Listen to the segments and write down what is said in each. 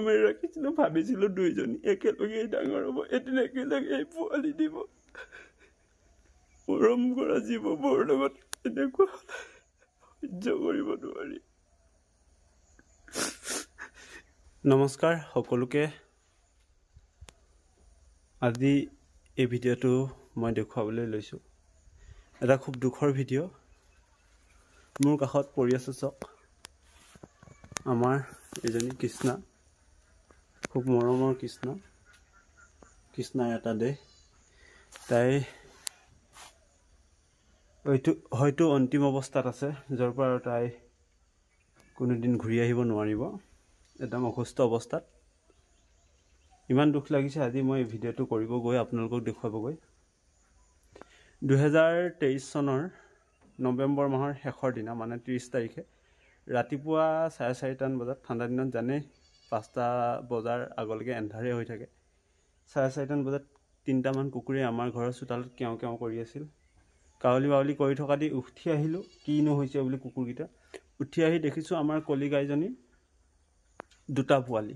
মৰমেৰে ৰাখিছিলোঁ, ভাবিছিলোঁ দুইজনী একেলগে ডাঙৰ হ'ব, এদিন একেলগে পোৱালি দিব। মৰম কৰা জীৱবোৰ লগত এনেকুৱা সহ্য কৰিব নোৱাৰি। নমস্কাৰ সকলোকে। আজি এই ভিডিঅ'টো মই দেখুৱাবলৈ লৈছোঁ। এটা খুব দুখৰ ভিডিঅ'। মোৰ কাষত পৰি আছে চাওক, আমাৰ এজনী কৃষ্ণা, খুব মৰমৰ কৃষ্ণাৰ এটা দেহ। তাই হয়তো অন্তিম অৱস্থাত আছে, য'ৰ পৰা তাই কোনোদিন ঘূৰি আহিব নোৱাৰিব, একদম অসুস্থ অৱস্থাত। ইমান দুখ লাগিছে আজি মই এই ভিডিঅ'টো কৰিব গৈ আপোনালোকক দেখুৱাবগৈ। 2023 চনৰ নৱেম্বৰ মাহৰ শেষৰ দিনা, মানে 30 তাৰিখে ৰাতিপুৱা 4:30 বজাত, ঠাণ্ডা দিনত জানেই 5টা বজাৰ আগলৈকে এন্ধাৰে হৈ থাকে। 4:30 বজাত 3টামান কুকুৰে আমাৰ ঘৰৰ চোতালত কেও কেও কৰি আছিল। কাউলী বাউলী কৰি থকা দি উঠি আহিলোঁ, কিনো হৈছে বুলি কুকুৰকেইটা। উঠি আহি দেখিছোঁ আমাৰ কলি গাইজনী দুটা পোৱালি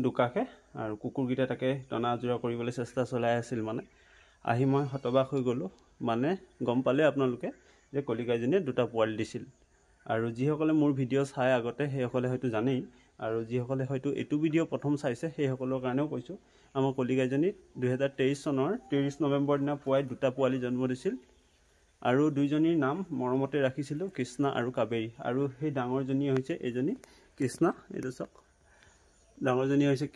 দুকাষে, আৰু কুকুৰকেইটা তাকে টনা আজোৰা কৰিবলৈ চেষ্টা চলাই আছিল। মানে আহি মই হতবাক হৈ গ'লোঁ। মানে গম পালে আপোনালোকে যে কলি গাইজনীয়ে দুটা পোৱালি দিছিল। আৰু যিসকলে মোৰ ভিডিঅ' চাই আগতে সেইসকলে হয়তো জানেই, আৰু যিসকলে হয়তো এইটো ভিডিঅ' প্ৰথম চাইছে সেইসকলৰ কাৰণেও কৈছোঁ। আমাৰ কলি গাইজনীক 2023 চনৰ 30 নৱেম্বৰ দিনা পুৱাই দুটা পোৱালি জন্ম দিছিল, আৰু দুইজনীৰ নাম মৰমতে ৰাখিছিলোঁ কৃষ্ণা আৰু কাবেৰী। আৰু সেই ডাঙৰজনী হৈছে এইজনী কৃষ্ণা, এইটো চাওক, ডাঙৰজনী হৈছে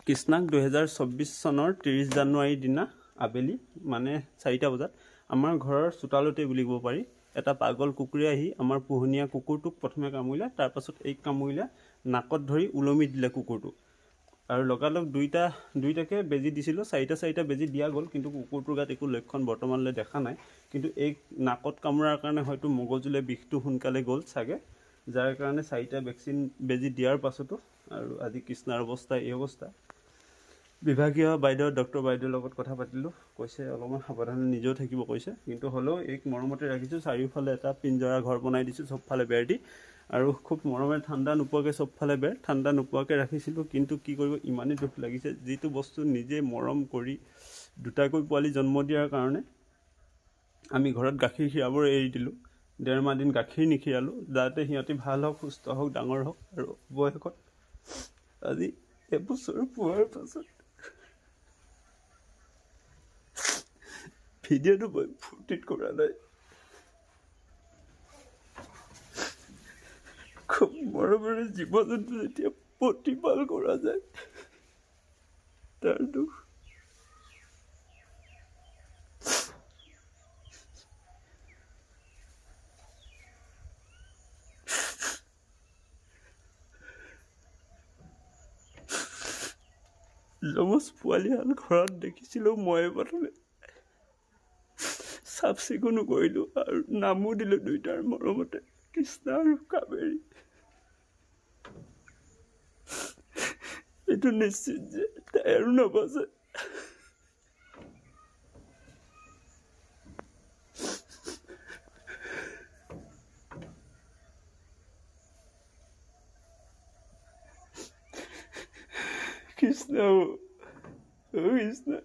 কৃষ্ণাক 2024 চনৰ 30 জানুৱাৰীৰ দিনা আবেলি, মানে 4টা বজাত আমাৰ ঘৰৰ চোতালতে বুলিব পাৰি, এটা পাগল কুকুৰে আহি আমাৰ পোহনীয়া কুকুৰটোক প্ৰথমে কামুৰিলে, তাৰপাছত এইক কামুৰিলে, নাকত ধৰি ওলমি দিলে কুকুৰটো। আৰু লগালগ দুইটাকে বেজি দিছিলোঁ, 4টা বেজি দিয়া গ'ল, কিন্তু কুকুৰটোৰ গাত একো লক্ষণ বৰ্তমানলৈ দেখা নাই। কিন্তু এই নাকত কামোৰাৰ কাৰণে হয়তো মগজুলৈ বিষটো সোনকালে গ'ল চাগে, যাৰ কাৰণে 4টা বেজি দিয়াৰ পাছতো আৰু আজি কৃষ্ণাৰ অৱস্থা এই অৱস্থা। বিভাগীয় বাইদেউ, ডক্টৰ বাইদেউৰ লগত কথা পাতিলোঁ, কৈছে অলপমান সাৱধানে নিজেও থাকিব কৈছে, কিন্তু হ'লেও এইক মৰমতে ৰাখিছোঁ। চাৰিওফালে এটা পিঞ্জৰা ঘৰ বনাই দিছোঁ, চবফালে বেৰ দি, আৰু খুব মৰমে ঠাণ্ডা নোপোৱাকৈ চবফালে বেৰ, ঠাণ্ডা নোপোৱাকৈ ৰাখিছিলোঁ। কিন্তু কি কৰিব, ইমানেই দুখ লাগিছে, যিটো বস্তু নিজে মৰম কৰি দুটাকৈ পোৱালি জন্ম দিয়াৰ কাৰণে আমি ঘৰত গাখীৰ খীৰাবোৰ এৰি দিলোঁ। 1.5 মাহ দিন গাখীৰ নিখীৰালোঁ, যাতে সিহঁতি ভাল হওক, সুস্থ হওক, ডাঙৰ হওক। আৰু অৱশেষত আজি এবছৰ পোৱাৰ পাছত ভিডিঅ'টো মই ফূৰ্তিত কৰা নাই, খুব মৰমেৰে জীৱ জন্তু যেতিয়া প্ৰতিপাল কৰা যায় তাৰ দুখ। যমজ পোৱালিহাল ঘৰত দেখিছিলোঁ মই, প্ৰথমে চাফ চিকুণো কৰিলোঁ আৰু নামো দিলোঁ দুইটাৰ মৰমতে, কৃষ্ণা আৰু কাবেৰী। এইটো নিশ্চিত যে তাই আৰু নবচে। কৃষ্ণা, কৃষ্ণা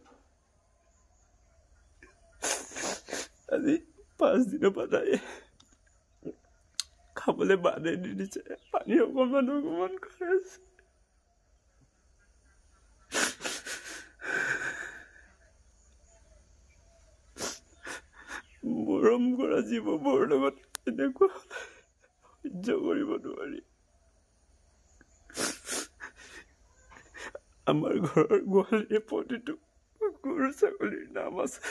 আজি 5 দিনৰ পৰা তাই খাবলৈ বাদে দি দিছে, পানী অকণমান খাই আছে। মৰম কৰা জীৱবোৰ লগত এনেকুৱা সহ্য কৰিব নোৱাৰি। আমাৰ ঘৰৰ গোহালিৰ প্ৰতিটো গৰু ছাগলীৰ নাম আছে।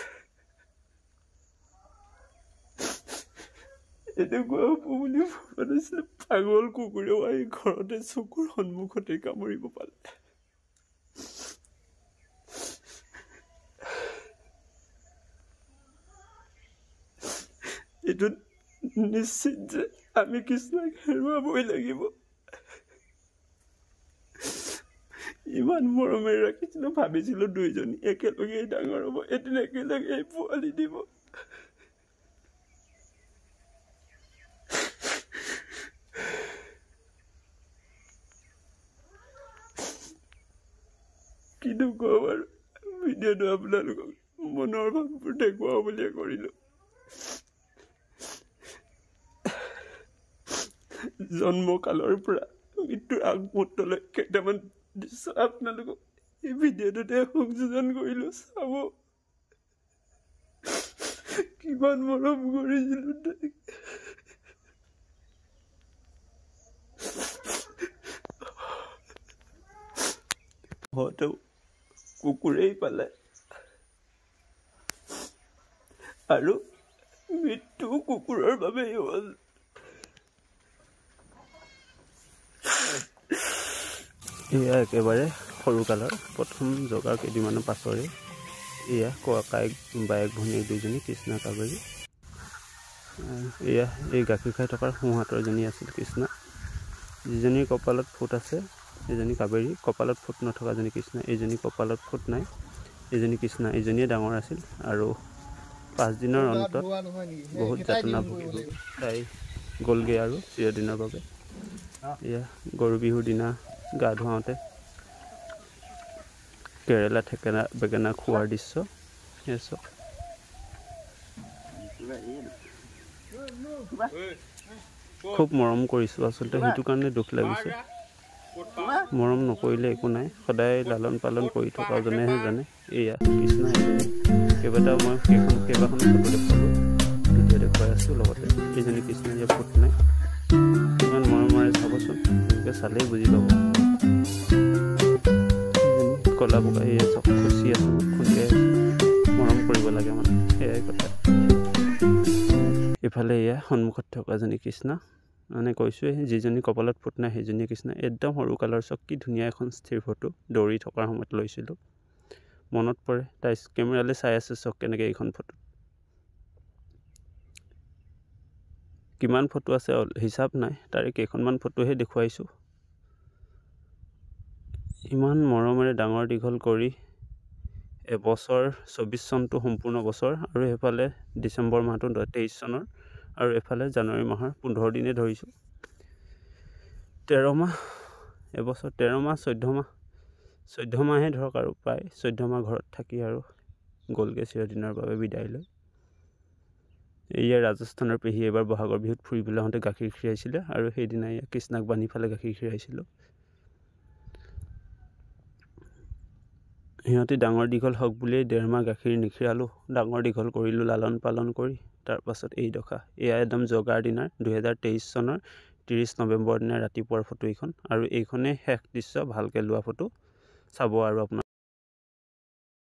এনেকুৱা হ'ব বুলি ভবা নাছিলোঁ। পাগল কুকুৰেও আহি ঘৰতে চকুৰ সন্মুখতে কামুৰিব পালে। এইটো নিশ্চিত যে আমি কৃষ্ণক হেৰুৱাবই লাগিব। ইমান মৰমেৰে ৰাখিছিলোঁ, ভাবিছিলোঁ দুইজনী একেলগে ডাঙৰ হ'ব, এদিন একেলগে পোৱালি দিব। কিনো কম আৰু ভিডিঅ'টো আপোনালোকক মনৰ ভাৱবোৰ দেখুৱাওঁ বুলিয়ে কৰিলোঁ। জন্মকালৰ পৰা মৃত্যুৰ আগমুহূৰ্তলৈ কেইটামান দৃশ্য আপোনালোকক এই ভিডিঅ'টোতে সংযোজন কৰিলোঁ। চাব কিমান মৰম কৰিছিলোঁ তাইক। হয়তো কুকুৰেই পালে আৰু মৃত্যু কুকুৰৰ বাবেই হ'ল। এয়া একেবাৰে সৰুকালৰ প্ৰথম জগাৰ কেইদিনমানৰ পাছৰে এয়া ককায়েক বায়েক ভনীয়েক দুইজনী কৃষ্ণা কাবেৰী। এয়া এই গাখীৰ খাই থকাৰ সোঁহাতৰ এজনী আছিল কৃষ্ণা, যিজনীৰ কপালত ফুট আছে এজনী কাবেৰী, কপালত ফুট নথকাজনী কৃষ্ণা, এইজনী কপালত ফুট নাই এইজনী কৃষ্ণা। এইজনীয়ে ডাঙৰ আছিল আৰু 5 দিনৰ অন্তত বহুত যাতনা ভুগিব। তাই গ'লগৈ আৰু চিৰদিনৰ বাবে। এয়া গৰু বিহুৰ দিনা গা ধুৱাওঁতে কেৰেলা থেকেৰা বেঙেনা খোৱাৰ দৃশ্য। খুব মৰম কৰিছোঁ আচলতে, সেইটো কাৰণে দুখ লাগিছে। মৰম নকৰিলে একো নাই, সদায় লালন পালন কৰি থকাজনেহে জানে। এয়া কৃষ্ণ কেইবাটাও মই কেইবাখন ফটো দেখুৱালোঁ, ভিডিঅ' দেখুৱাই আছোঁ লগতে। এইজনী কৃষ্ণ যে ফুট নাই, ইমান মৰমেৰে চাবচোন, এনেকৈ চালেই বুজি পাব। কলা বগা এয়া চব খুচি আছোঁ, খুন্দিয়াই আছোঁ, মৰম কৰিব লাগে মানে, সেয়াই কথা। ইফালে এয়া সন্মুখত থকাজনী কৃষ্ণা, মানে কৈছোঁৱে যিজনী কপালত ফুট নাই সেইজনী কৃষ্ণা। একদম সৰুকালৰ চব কি ধুনীয়া এখন স্থিৰ ফটো, দৌৰি থকাৰ সময়ত লৈছিলোঁ। মনত পৰে, তাই কেমেৰালৈ চাই আছে চক কেনেকৈ এইখন ফটো। কিমান ফটো আছে হিচাপ নাই, তাৰে কেইখনমান ফটোহে দেখুৱাইছোঁ। ইমান মৰমেৰে ডাঙৰ দীঘল কৰি এবছৰ 24 চনটো সম্পূৰ্ণ বছৰ, আৰু এফালে ডিচেম্বৰ মাহটো 23 চনৰ, আৰু এফালে জানুৱাৰী মাহৰ 15 দিনে ধৰিছোঁ। 13 মাহ এবছৰ, 13 মাহ 14 মাহে ধৰক, আৰু প্ৰায় 14 মাহ ঘৰত থাকি আৰু গ'লগৈ চিৰদিনৰ বাবে বিদায় লৈ। এয়া ৰাজস্থানৰ পেহী এবাৰ বহাগৰ বিহুত ফুৰিবলৈ আহোঁতে গাখীৰ খীৰাইছিলে, আৰু সেইদিনা এয়া কৃষ্ণাক বান্ধি ফালে গাখীৰ খীৰাইছিলোঁ। সিহঁতি ডাঙৰ দীঘল হওক বুলিয়েই 1.5 মাহ গাখীৰ নিখীৰালোঁ, ডাঙৰ দীঘল কৰিলোঁ লালন পালন কৰি। তাৰপাছত এই দশা। এয়া একদম জগাৰ দিনাৰ 2023 চনৰ 30 নৱেম্বৰ দিনা ৰাতিপুৱাৰ ফটো এইখন, আৰু এইখনেই শেষ দৃশ্য ভালকৈ লোৱা ফটো। চাব আৰু আপোনাৰ